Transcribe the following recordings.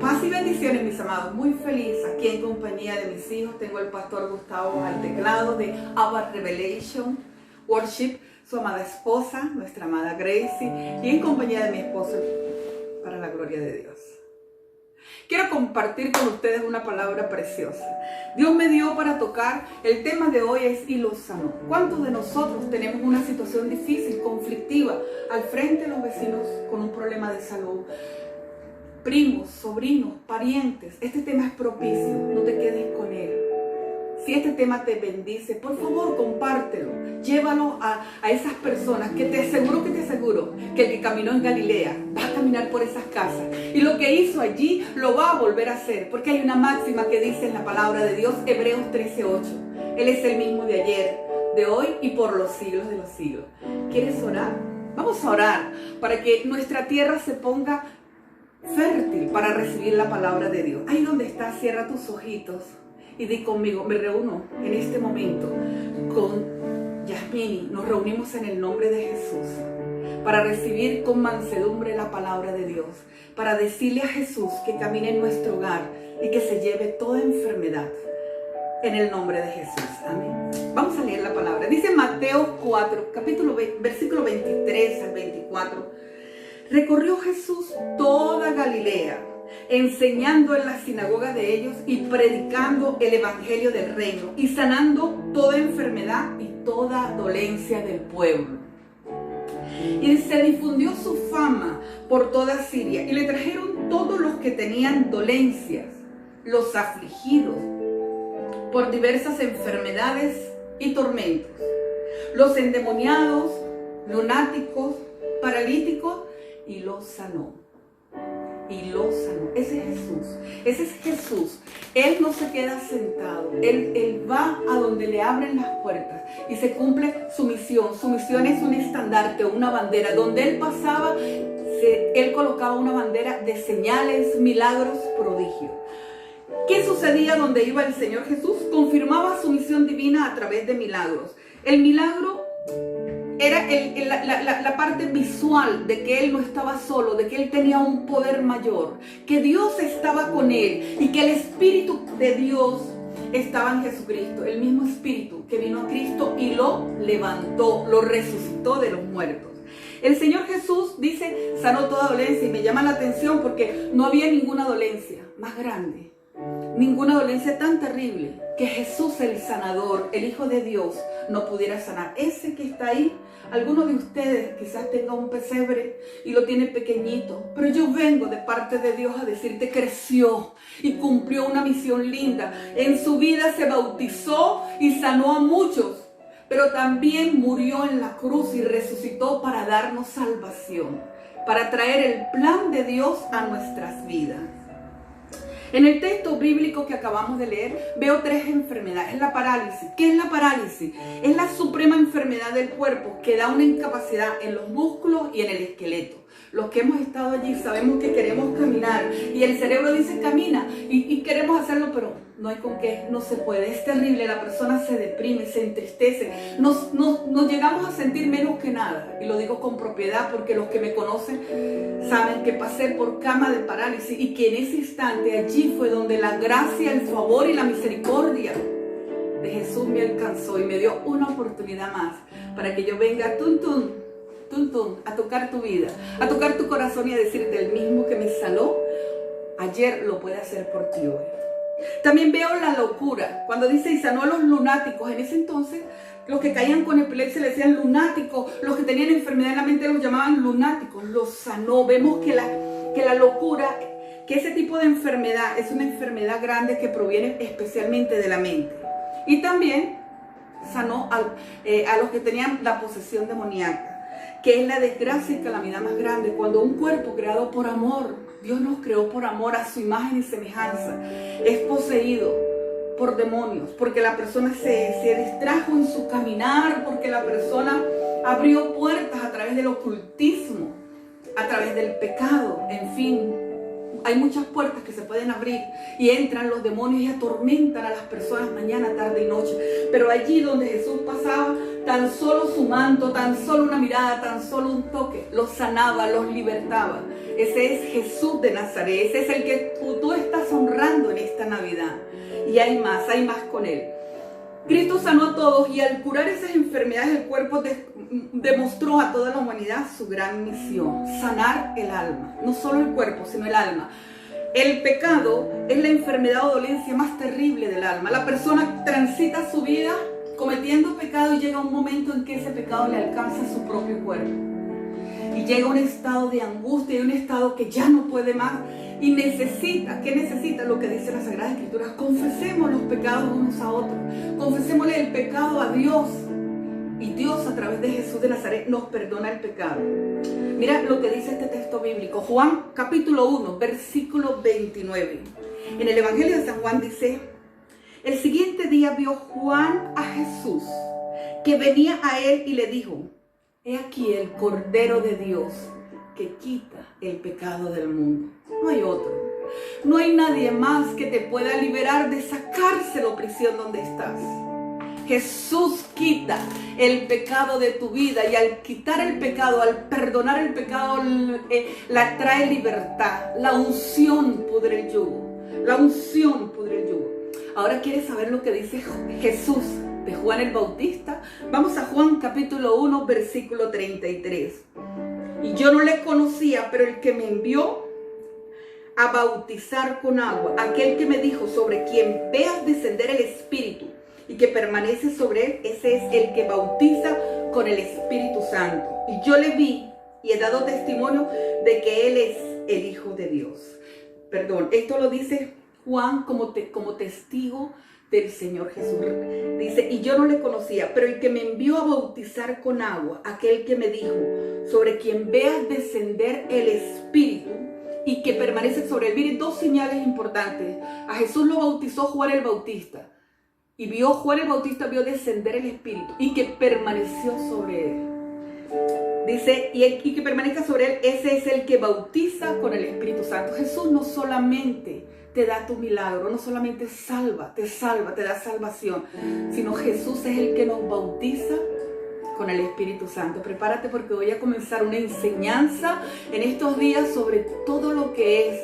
Paz y bendiciones, mis amados. Muy feliz aquí en compañía de mis hijos. Tengo al pastor Gustavo al teclado de Our Revelation Worship, su amada esposa, nuestra amada Gracie, y en compañía de mi esposo, para la gloria de Dios. Quiero compartir con ustedes una palabra preciosa. Dios me dio para tocar, el tema de hoy es y lo sanó. ¿Cuántos de nosotros tenemos una situación difícil, conflictiva, al frente de los vecinos con un problema de salud? Primos, sobrinos, parientes, este tema es propicio, no te quedes con él. Si este tema te bendice, por favor compártelo, llévalo a esas personas que te aseguro que el que caminó en Galilea va a caminar por esas casas y lo que hizo allí lo va a volver a hacer, porque hay una máxima que dice en la palabra de Dios, Hebreos 13:8, Él es el mismo de ayer, de hoy y por los siglos de los siglos. ¿Quieres orar? Vamos a orar para que nuestra tierra se ponga fértil para recibir la palabra de Dios. Ahí donde estás, cierra tus ojitos y di conmigo, me reúno en este momento con Yasmini, nos reunimos en el nombre de Jesús para recibir con mansedumbre la palabra de Dios, para decirle a Jesús que camine en nuestro hogar y que se lleve toda enfermedad en el nombre de Jesús. Amén. Vamos a leer la palabra. Dice Mateo 4, versículo 23 al 24. Recorrió Jesús toda Galilea, enseñando en las sinagogas de ellos y predicando el evangelio del reino y sanando toda enfermedad y toda dolencia del pueblo. Y se difundió su fama por toda Siria y le trajeron todos los que tenían dolencias, los afligidos por diversas enfermedades y tormentos, los endemoniados, lunáticos, paralíticos, y los sanó. Y lo sanó. Ese es Jesús. Ese es Jesús. Él no se queda sentado. Él va a donde le abren las puertas y se cumple su misión. Su misión es un estandarte, una bandera. Donde Él pasaba, Él colocaba una bandera de señales, milagros, prodigios. ¿Qué sucedía donde iba el Señor Jesús? Confirmaba su misión divina a través de milagros. El milagro era la parte visual de que Él no estaba solo, de que Él tenía un poder mayor, que Dios estaba con Él y que el Espíritu de Dios estaba en Jesucristo, el mismo Espíritu que vino a Cristo y lo levantó, lo resucitó de los muertos. El Señor Jesús dice, sanó toda dolencia, y me llama la atención porque no había ninguna dolencia más grande, ninguna dolencia tan terrible que Jesús el sanador, el Hijo de Dios, no pudiera sanar. Ese que está ahí, alguno de ustedes quizás tenga un pesebre y lo tiene pequeñito, pero yo vengo de parte de Dios a decirte, creció y cumplió una misión linda. En su vida se bautizó y sanó a muchos, pero también murió en la cruz y resucitó para darnos salvación, para traer el plan de Dios a nuestras vidas. En el texto bíblico que acabamos de leer, veo 3 enfermedades. Es la parálisis. ¿Qué es la parálisis? Es la suprema enfermedad del cuerpo que da una incapacidad en los músculos y en el esqueleto. Los que hemos estado allí sabemos que queremos caminar y el cerebro dice camina y queremos hacerlo, pero no hay con qué, no se puede. Es terrible, la persona se deprime, se entristece, nos llegamos a sentir menos que nada. Y lo digo con propiedad porque los que me conocen saben que pasé por cama de parálisis y que en ese instante allí fue donde la gracia, el favor y la misericordia de Jesús me alcanzó y me dio una oportunidad más para que yo venga a tocar tu vida, a tocar tu corazón y a decirte, el mismo que me sanó ayer lo puede hacer por ti hoy. También veo la locura, cuando dice y sanó a los lunáticos. En ese entonces los que caían con epilepsia le decían lunáticos, los que tenían enfermedad en la mente los llamaban lunáticos. Los sanó. Vemos que la locura, que ese tipo de enfermedad es una enfermedad grande que proviene especialmente de la mente. Y también sanó a los que tenían la posesión demoníaca, que es la desgracia y calamidad más grande, cuando un cuerpo creado por amor, Dios nos creó por amor a su imagen y semejanza, es poseído por demonios, porque la persona se distrajo en su caminar, porque la persona abrió puertas a través del ocultismo, a través del pecado, en fin. Hay muchas puertas que se pueden abrir y entran los demonios y atormentan a las personas mañana, tarde y noche. Pero allí donde Jesús pasaba, tan solo su manto, tan solo una mirada, tan solo un toque, los sanaba, los libertaba. Ese es Jesús de Nazaret. Ese es el que tú estás honrando en esta Navidad. Y hay más con Él. Cristo sanó a todos y al curar esas enfermedades del cuerpo demostró a toda la humanidad su gran misión: sanar el alma. No solo el cuerpo, sino el alma. El pecado es la enfermedad o dolencia más terrible del alma. La persona transita su vida cometiendo pecado y llega un momento en que ese pecado le alcanza su propio cuerpo. Y llega un estado de angustia y un estado que ya no puede más. Y ¿qué necesita? Lo que dice la Sagrada Escritura: confesemos los pecados unos a otros. Confesémosle el pecado a Dios. Y Dios, a través de Jesús de Nazaret, nos perdona el pecado. Mira lo que dice este texto bíblico. Juan capítulo 1, versículo 29. En el Evangelio de San Juan dice: el siguiente día vio Juan a Jesús, que venía a él y le dijo: he aquí el Cordero de Dios, que quita el pecado del mundo. No hay otro. No hay nadie más que te pueda liberar de esa cárcel o prisión donde estás. Jesús quita el pecado de tu vida, y al quitar el pecado, al perdonar el pecado, la trae libertad. La unción pudre el yugo. La unción pudre el yugo. Ahora, ¿quieres saber lo que dice Jesús de Juan el Bautista? Vamos a Juan capítulo 1, versículo 33. Y yo no le conocía, pero el que me envió a bautizar con agua, aquel que me dijo: sobre quien veas descender el Espíritu y que permanece sobre él, ese es el que bautiza con el Espíritu Santo. Y yo le vi y he dado testimonio de que él es el Hijo de Dios. Perdón, esto lo dice Juan como testigo del Señor Jesús. Dice: y yo no le conocía, pero el que me envió a bautizar con agua, aquel que me dijo: sobre quien veas descender el Espíritu y que permanece sobre él. Miren, dos señales importantes. A Jesús lo bautizó Juan el Bautista. Y Juan el Bautista vio descender el Espíritu y que permaneció sobre él. Dice: y que permanezca sobre él, ese es el que bautiza con el Espíritu Santo. Jesús no solamente te da tu milagro, no solamente te da salvación, sino Jesús es el que nos bautiza con el Espíritu Santo. Prepárate, porque voy a comenzar una enseñanza en estos días sobre todo lo que es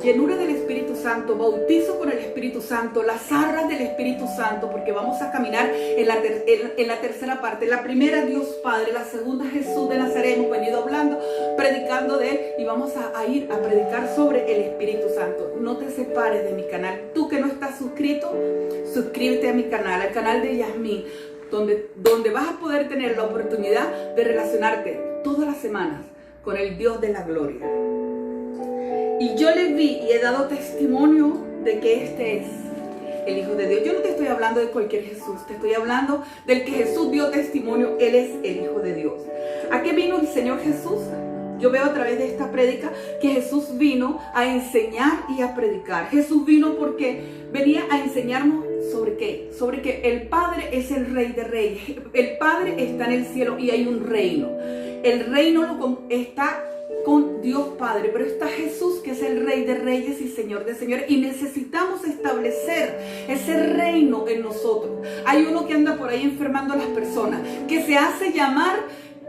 llenura del Espíritu Santo, bautizo con el Espíritu Santo, las arras del Espíritu Santo, porque vamos a caminar en la tercera parte. La primera, Dios Padre; la segunda, Jesús de Nazaret. Hemos venido hablando, predicando de él, y vamos a ir a predicar sobre el Espíritu Santo. No te separes de mi canal. Tú que no estás suscrito, suscríbete a mi canal, al canal de Yasmín, donde vas a poder tener la oportunidad de relacionarte todas las semanas con el Dios de la gloria. Y yo le vi y he dado testimonio de que este es el Hijo de Dios. Yo no te estoy hablando de cualquier Jesús, te estoy hablando del que Jesús dio testimonio. Él es el Hijo de Dios. ¿A qué vino el Señor Jesús? Yo veo a través de esta prédica que Jesús vino a enseñar y a predicar. Jesús vino porque venía a enseñarnos ¿sobre qué? Sobre que el Padre es el Rey de Reyes. El Padre está en el cielo y hay un reino. El reino está con Dios Padre, pero está Jesús, que es el Rey de Reyes y Señor de Señores, y necesitamos establecer ese reino en nosotros. Hay uno que anda por ahí enfermando a las personas, que se hace llamar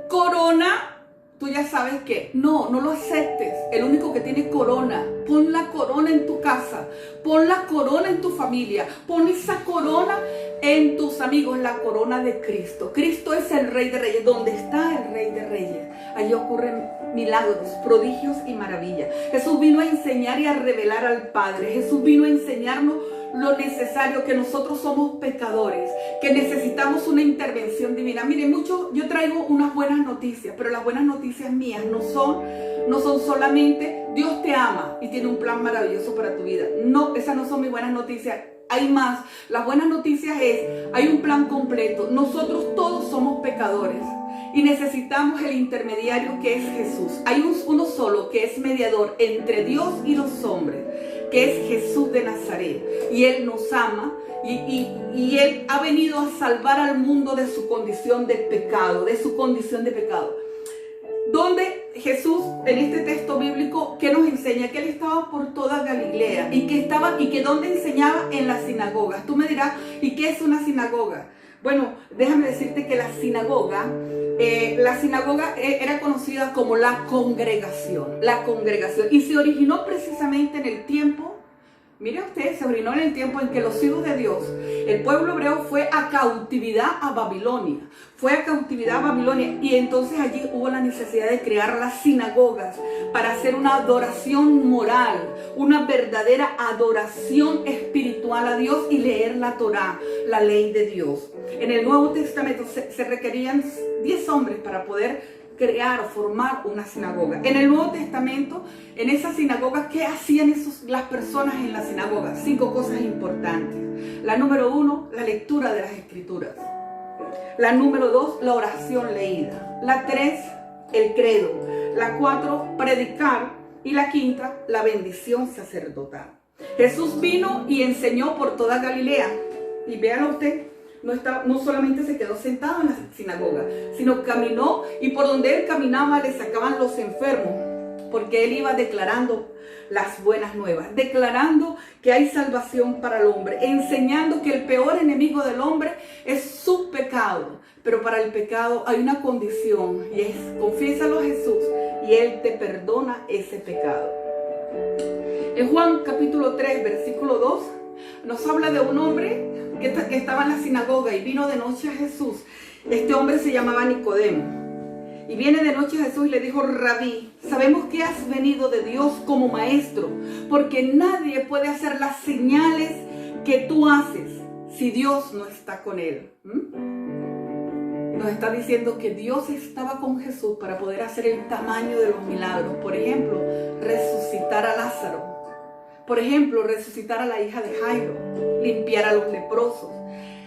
corona. Tú ya sabes que no lo aceptes. El único que tiene corona, pon la corona en tu casa, pon la corona en tu familia, pon esa corona en tus amigos, la corona de Cristo. Cristo es el Rey de Reyes. Donde está el Rey de Reyes, allí ocurren milagros, prodigios y maravillas. Jesús vino a enseñar y a revelar al Padre. Jesús vino a enseñarnos lo necesario, que nosotros somos pecadores, que necesitamos una intervención divina. Miren, yo traigo unas buenas noticias, pero las buenas noticias mías no son solamente Dios te ama y tiene un plan maravilloso para tu vida. No, esas no son mis buenas noticias. Hay más. Las buenas noticias hay un plan completo. Nosotros todos somos pecadores y necesitamos el intermediario, que es Jesús. Hay uno solo que es mediador entre Dios y los hombres, que es Jesús de Nazaret. Y Él nos ama y Él ha venido a salvar al mundo de su condición de pecado, Donde Jesús, en este texto bíblico, ¿qué nos enseña? Que Él estaba por toda Galilea y que donde enseñaba, en las sinagogas. Tú me dirás, ¿y qué es una sinagoga? Bueno, déjame decirte que la sinagoga La sinagoga era conocida como la congregación, y se originó precisamente en el tiempo, mire usted, se originó en el tiempo en que los hijos de Dios, el pueblo hebreo fue a cautividad a Babilonia, y entonces allí hubo la necesidad de crear las sinagogas para hacer una adoración moral, una verdadera adoración espiritual a Dios y leer la Torá, la ley de Dios. En el Nuevo Testamento se requerían 10 hombres para poder crear o formar una sinagoga. En el Nuevo Testamento, en esas sinagogas, ¿qué hacían las personas en la sinagoga? 5 cosas importantes. La número 1, la lectura de las Escrituras. La número 2, la oración leída. La 3, el credo. La 4, predicar. Y la 5, la bendición sacerdotal. Jesús vino y enseñó por toda Galilea. Y véanlo usted, no solamente se quedó sentado en la sinagoga, sino caminó, y por donde él caminaba le sacaban los enfermos, porque él iba declarando las buenas nuevas, declarando que hay salvación para el hombre, enseñando que el peor enemigo del hombre es su pecado. Pero para el pecado hay una condición, y es: confiésalo a Jesús y él te perdona ese pecado. En Juan capítulo 3, versículo 2, nos habla de un hombre que estaba en la sinagoga y vino de noche a Jesús. Este hombre se llamaba Nicodemo. Y viene de noche a Jesús y le dijo: Rabí, sabemos que has venido de Dios como maestro, porque nadie puede hacer las señales que tú haces si Dios no está con él. Nos está diciendo que Dios estaba con Jesús para poder hacer el tamaño de los milagros. Por ejemplo, resucitar a Lázaro. Por ejemplo, resucitar a la hija de Jairo, limpiar a los leprosos.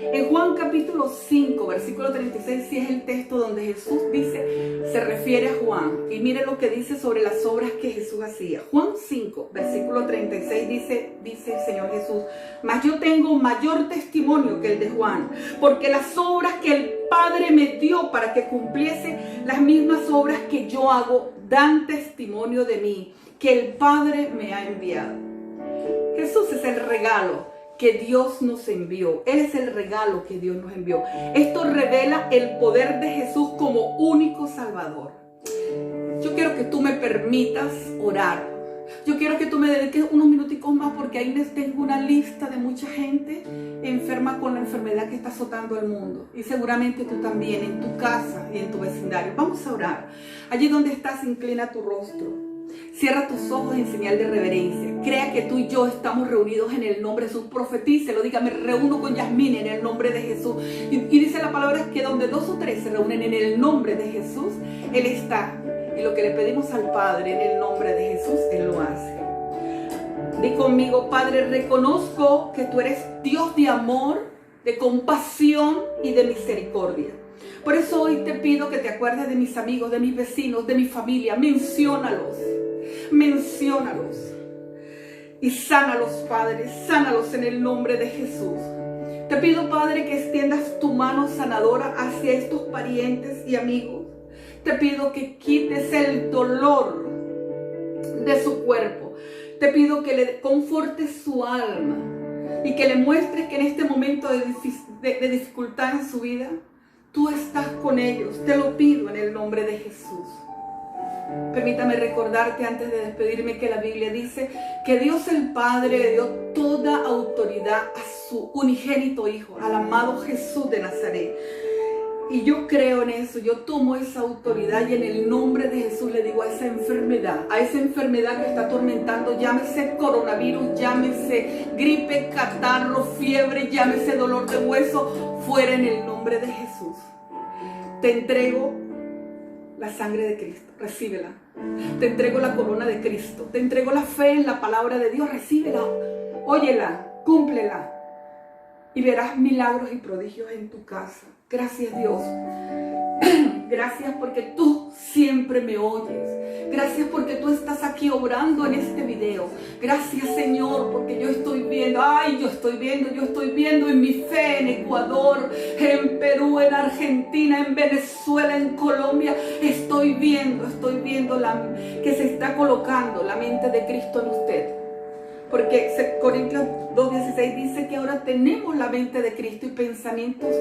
En Juan capítulo 5, versículo 36, sí es el texto donde Jesús se refiere a Juan. Y mire lo que dice sobre las obras que Jesús hacía. Juan 5, versículo 36 dice el Señor Jesús: mas yo tengo mayor testimonio que el de Juan, porque las obras que el Padre me dio para que cumpliese, las mismas obras que yo hago, dan testimonio de mí, que el Padre me ha enviado. Jesús es el regalo que Dios nos envió. Él es el regalo que Dios nos envió. Esto revela el poder de Jesús como único Salvador. Yo quiero que tú me permitas orar. Yo quiero que tú me dediques unos minuticos más, porque ahí les tengo una lista de mucha gente enferma con la enfermedad que está azotando al mundo. Y seguramente tú también, en tu casa y en tu vecindario. Vamos a orar. Allí donde estás, inclina tu rostro. Cierra tus ojos en señal de reverencia. Crea que tú y yo estamos reunidos en el nombre de Jesús. Profetícelo, diga: me reúno con Yasmín en el nombre de Jesús. Y dice la palabra que donde 2 o 3 se reúnen en el nombre de Jesús, Él está. Y lo que le pedimos al Padre en el nombre de Jesús, Él lo hace. Di conmigo: Padre, reconozco que tú eres Dios de amor, de compasión y de misericordia. Por eso hoy te pido que te acuerdes de mis amigos, de mis vecinos, de mi familia. Menciónalos y sánalos, Padre, sánalos en el nombre de Jesús. Te pido, Padre, que extiendas tu mano sanadora hacia estos parientes y amigos. Te pido que quites el dolor de su cuerpo. Te pido que le confortes su alma y que le muestres que en este momento de dificultad en su vida, tú estás con ellos. Te lo pido en el nombre de Jesús. Permítame recordarte antes de despedirme que la Biblia dice que Dios el Padre le dio toda autoridad a su unigénito Hijo, al amado Jesús de Nazaret. Y yo creo en eso, yo tomo esa autoridad y en el nombre de Jesús le digo a esa enfermedad que está atormentando, llámese coronavirus, llámese gripe, catarro, fiebre, llámese dolor de hueso, fuera en el nombre de Jesús. Te entrego la sangre de Cristo, recíbela. Te entrego la corona de Cristo, te entrego la fe en la palabra de Dios, recíbela, óyela, cúmplela y verás milagros y prodigios en tu casa. Gracias, Dios. Gracias porque tú siempre me oyes. Gracias porque tú estás aquí obrando en este video. Gracias, Señor, porque yo estoy viendo en mi fe en Ecuador, en Perú, en Argentina, en Venezuela, en Colombia. Estoy viendo que se está colocando la mente de Cristo en usted. Porque Corintios 2:16 dice que ahora tenemos la mente de Cristo y pensamientos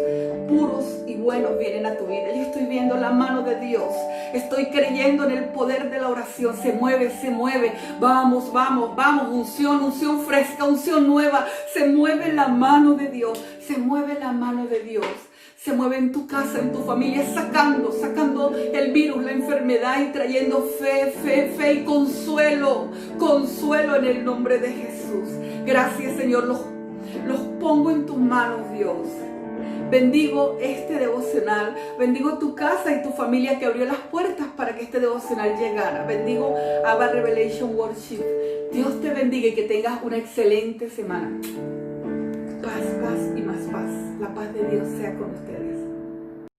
puros y buenos vienen a tu vida. Yo estoy viendo la mano de Dios. Estoy creyendo en el poder de la oración. Se mueve, se mueve. Vamos, vamos, vamos. Unción fresca, unción nueva. Se mueve la mano de Dios. Se mueve la mano de Dios. Se mueve en tu casa, en tu familia, sacando el virus, la enfermedad y trayendo fe y consuelo en el nombre de Jesús. Gracias, Señor, los pongo en tus manos, Dios. Bendigo este devocional, bendigo tu casa y tu familia que abrió las puertas para que este devocional llegara. Bendigo Abba Revelation Worship. Dios te bendiga y que tengas una excelente semana. Paz y más paz. La paz de Dios sea con ustedes.